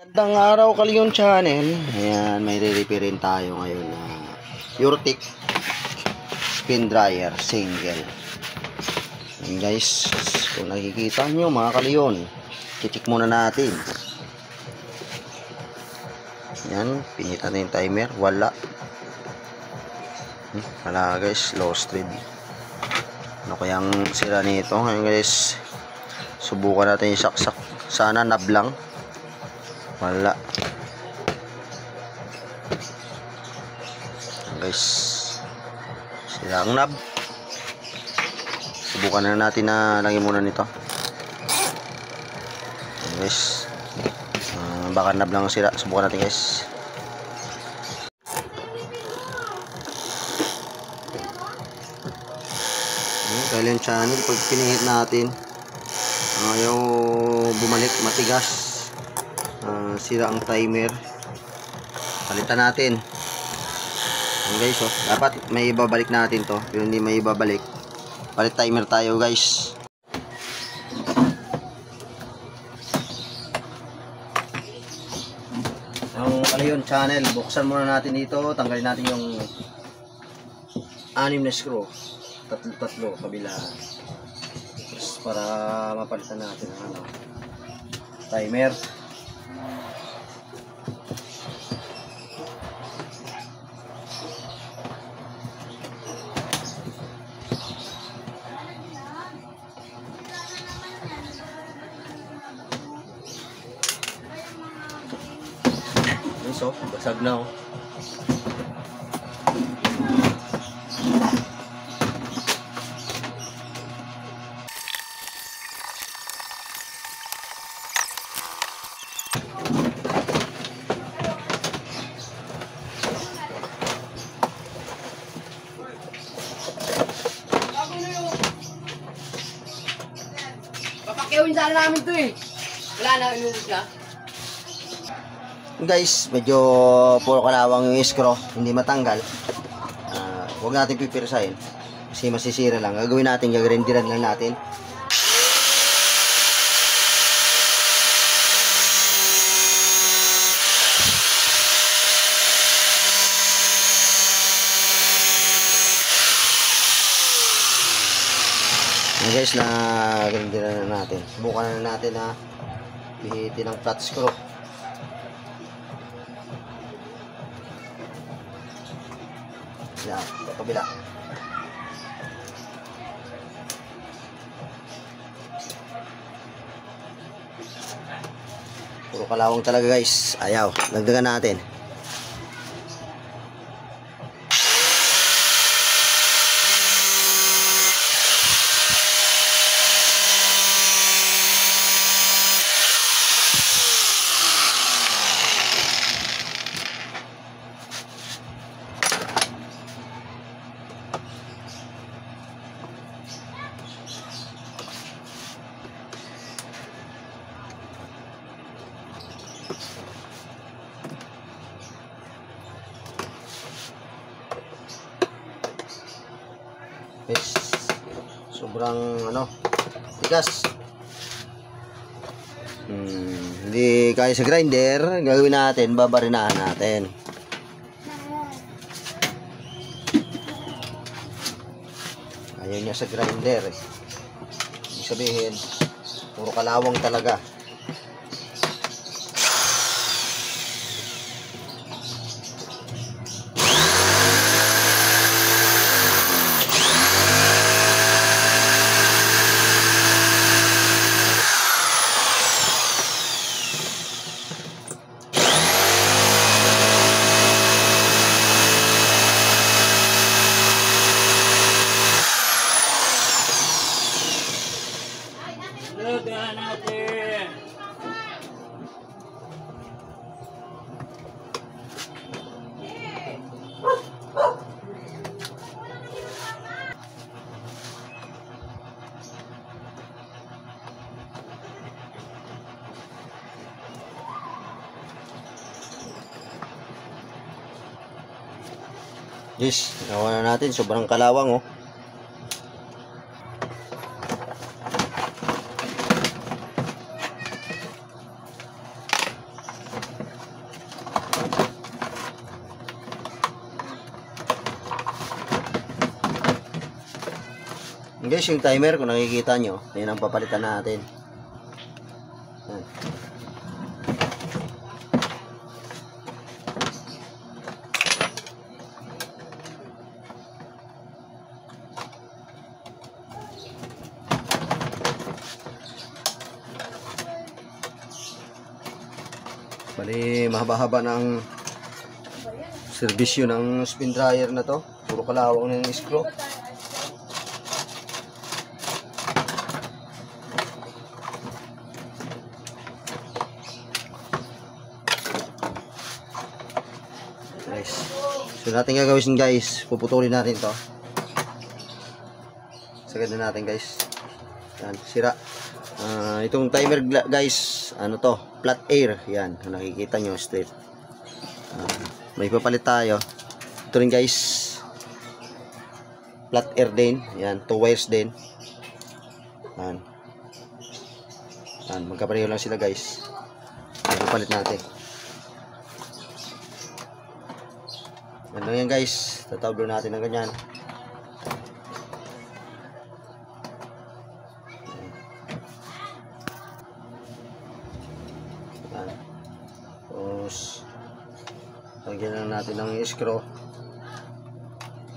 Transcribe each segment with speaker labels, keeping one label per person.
Speaker 1: Magandang araw, Kalyon Channel. Ayan, may re-repairin tayo ngayon na Urtic spin dryer single. Ayan guys, kung nakikita nyo mga Kalyon, titik muna natin. Ayan, pinita na yung timer, wala. Wala guys, low stream. Ano kayang sira nito? Ngayon guys, subukan natin yung saksak. Sana nab lang. Wala. Guys, sira ang knob. Subukan na natin na lagyan muna nito. Guys, baka knob lang ang sira. Subukan natin guys. Kalyon Channel, pag pinihit natin ayaw bumalik, matigas. Sira ang timer, palitan natin. Ayan guys, oh, dapat may ibabalik natin to, pero hindi may ibabalik, palit timer tayo guys. Ang Kalyon Channel, buksan muna natin dito, tanggalin natin yung 6 na screw, tatlo kabila, para mapalitan natin ang timer. So, basag na oh.
Speaker 2: Papakyawin sana namin to eh. Wala na, inubos na.
Speaker 1: Guys, medyo puro kalawang yung screw, hindi matanggal. Huwag natin pipirsahin kasi masisira lang. Gagawin natin, gagrindiran lang natin. Guys, na grindiran na natin. Subukan na natin na bihitin ang flat screw. Yan, kapabila. Puro kalawang talaga guys. Ayaw, dagdagan natin. Guys, sobrang tigas. Hindi kaya sa grinder. Gagawin natin, babarinahan natin. Ayaw niya sa grinder eh. Ibig sabihin, puro kalawang talaga. Yes, gawa na natin. Sobrang kalawang oh. Guys, yung timer kung nakikita nyo, yan ang papalitan natin. Yan. Bali, mahaba-haba ng serbisyo ng spin dryer na to. Puro kalawang ng screw. Guys, so natin gagawin guys, puputulin natin to. Sagad na natin guys. Yan, sira. Itong timer guys, ano to, flat air. Yan, nakikita nyo straight. May papalit tayo. Ito rin guys, flat air din. Yan, 2 wires din. Yan. Yan, magkapareho lang sila guys. Papalit natin. Yan lang yan guys. Tatablo natin ng ganyan. Yan. Tapos lagyan lang natin ng screw.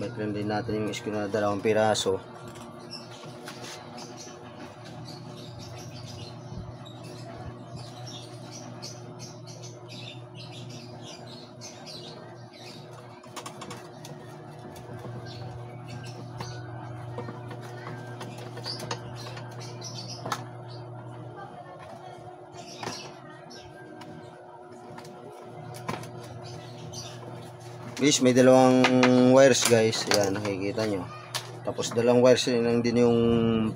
Speaker 1: Lagyan din natin yung screw na 2 piraso. Guys, may 2 wires guys. Yan, nakikita nyo. Tapos 2 wires lang din yung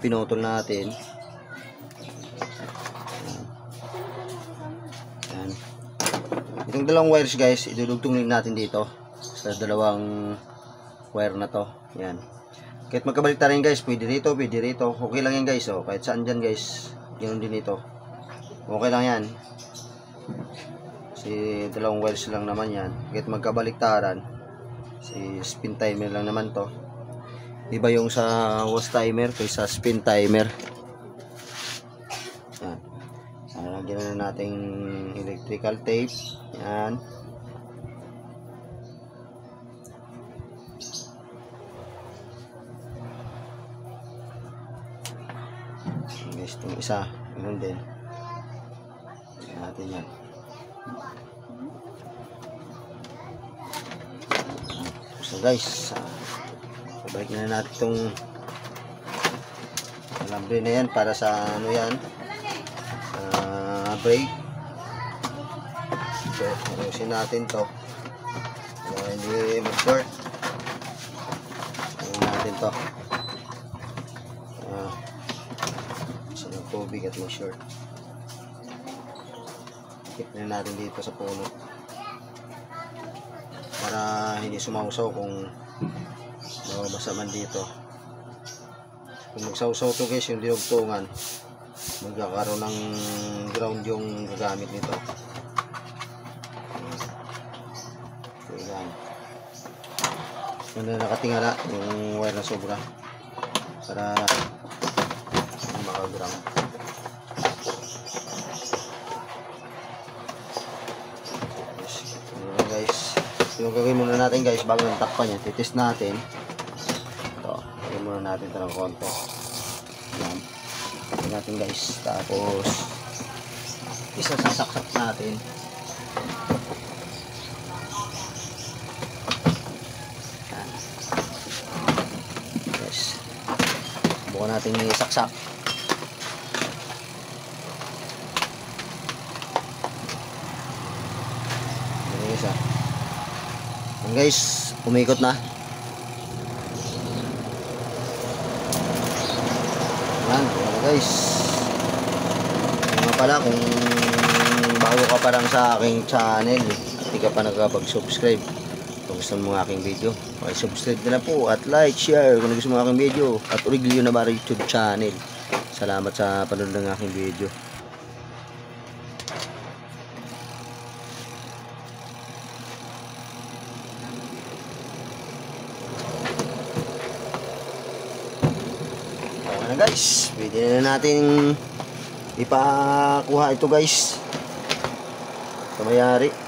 Speaker 1: pinutol natin. Yan. Itong 2 wires guys, idudugtungin natin dito sa 2 wire na to. Yan. Kahit magkabalik rin guys, pwede rito, pwede rito. Okay lang yan guys. Oh. Kahit saan dyan guys, ganoon din ito. Okay lang yan. Si 2 wires lang naman yan. Kahit magkabaliktaran, si spin timer lang naman to. Iba yung sa wash timer kaysa spin timer. Yan. Lagyan na natin electrical tape. Yan. Guys, itong isa, yun din. Lagyan natin yan. So guys, babalik na natin itong alambre na yan para sa ano yan, brake. So ayusin natin to para hindi mag-short. Ayusin natin to kasi ng tubig at mag-short. Hit na natin dito sa puno para hindi sumausaw kung mabasa man dito. Kung magsausaw to guys yung dinugtungan, magkakaroon ng ground yung gagamit nito. So yan, na nakatingala yung wire na sobra para maka-ground. Guys, yung gagawin muna natin guys bago yung takpan niya, titest natin ito. Gagawin muna natin ito ng konti. Yan, gagawin natin guys, tapos isasaksak natin. Yan guys, bukan natin isaksak. Guys, umikot na. Yan, guys. Nga pala, kung bago ka pa lang sa aking channel at di ka pa nakapag-subscribe, kung gusto mo ng aking video, subscribe na po at like, share kung gusto mo ng aking video at Origlio Navarro YouTube channel. Salamat sa panonood ng aking video. na guys, pwede na natin ipakuha ito guys sa mayari.